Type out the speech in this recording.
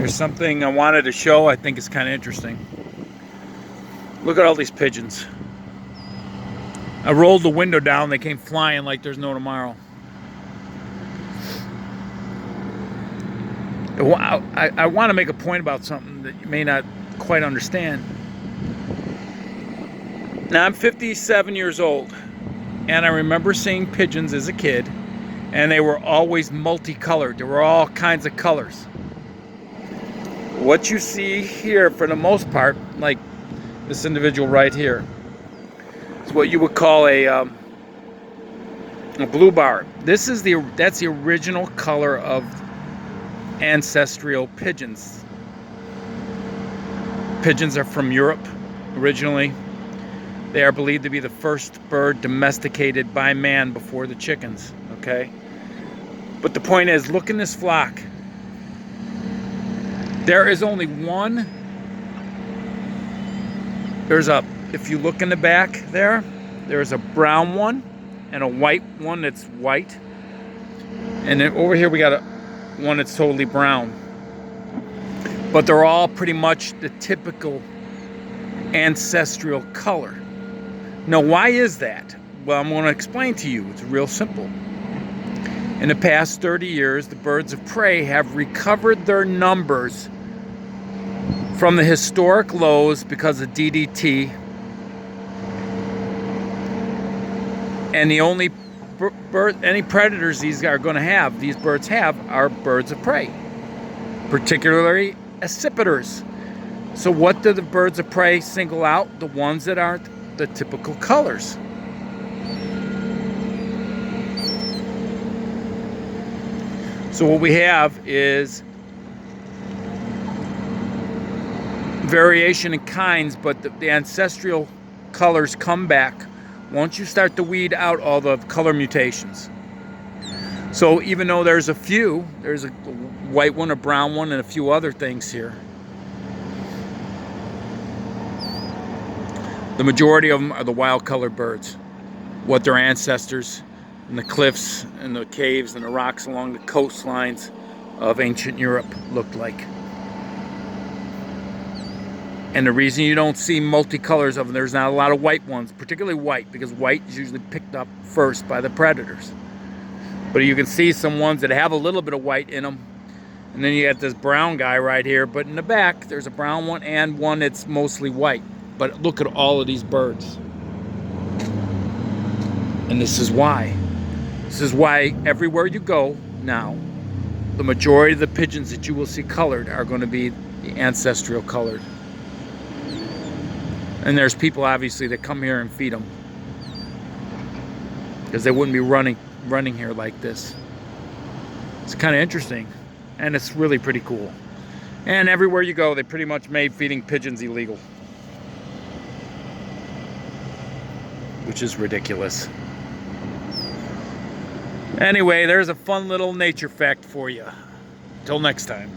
There's something I wanted to show. I think it's kind of interesting. Look at all these pigeons. I rolled the window down. They came flying like there's no tomorrow. I want to make a point about something that you may not quite understand. Now, I'm 57 years old, and I remember seeing pigeons as a kid, and they were always multicolored. There were all kinds of colors. What you see here, for the most part, like this individual right here, is what you would call a blue bar. That's the original color of ancestral pigeons. Pigeons are from Europe originally. They are believed to be the first bird domesticated by man before the chickens, okay? But the point is, look in this flock. There is only one. If you look in the back there's a brown one and a white one that's white. And then over here we got one that's totally brown. But they're all pretty much the typical ancestral color. Now, why is that? Well, I'm going to explain to you. It's real simple. In the past 30 years, the birds of prey have recovered their numbers from the historic lows because of DDT. And the only any predators these birds have, are birds of prey, particularly accipiters. So what do the birds of prey single out? The ones that aren't the typical colors. So what we have is variation in kinds, but the ancestral colors come back once you start to weed out all the color mutations. So even though there's a white one, a brown one, and a few other things here, the majority of them are the wild colored birds, what their ancestors in the cliffs and the caves and the rocks along the coastlines of ancient Europe looked like. And the reason you don't see multicolors of them, there's not a lot of white ones, particularly white, because white is usually picked up first by the predators. But you can see some ones that have a little bit of white in them. And then you got this brown guy right here, but in the back there's a brown one and one that's mostly white. But look at all of these birds. And this is why. This is why everywhere you go now, the majority of the pigeons that you will see colored are going to be the ancestral colored. And there's people obviously that come here and feed them, because they wouldn't be running here like this. It's kind of interesting, and it's really pretty cool. And everywhere you go, they pretty much made feeding pigeons illegal, which is ridiculous. Anyway, there's a fun little nature fact for you. Till next time.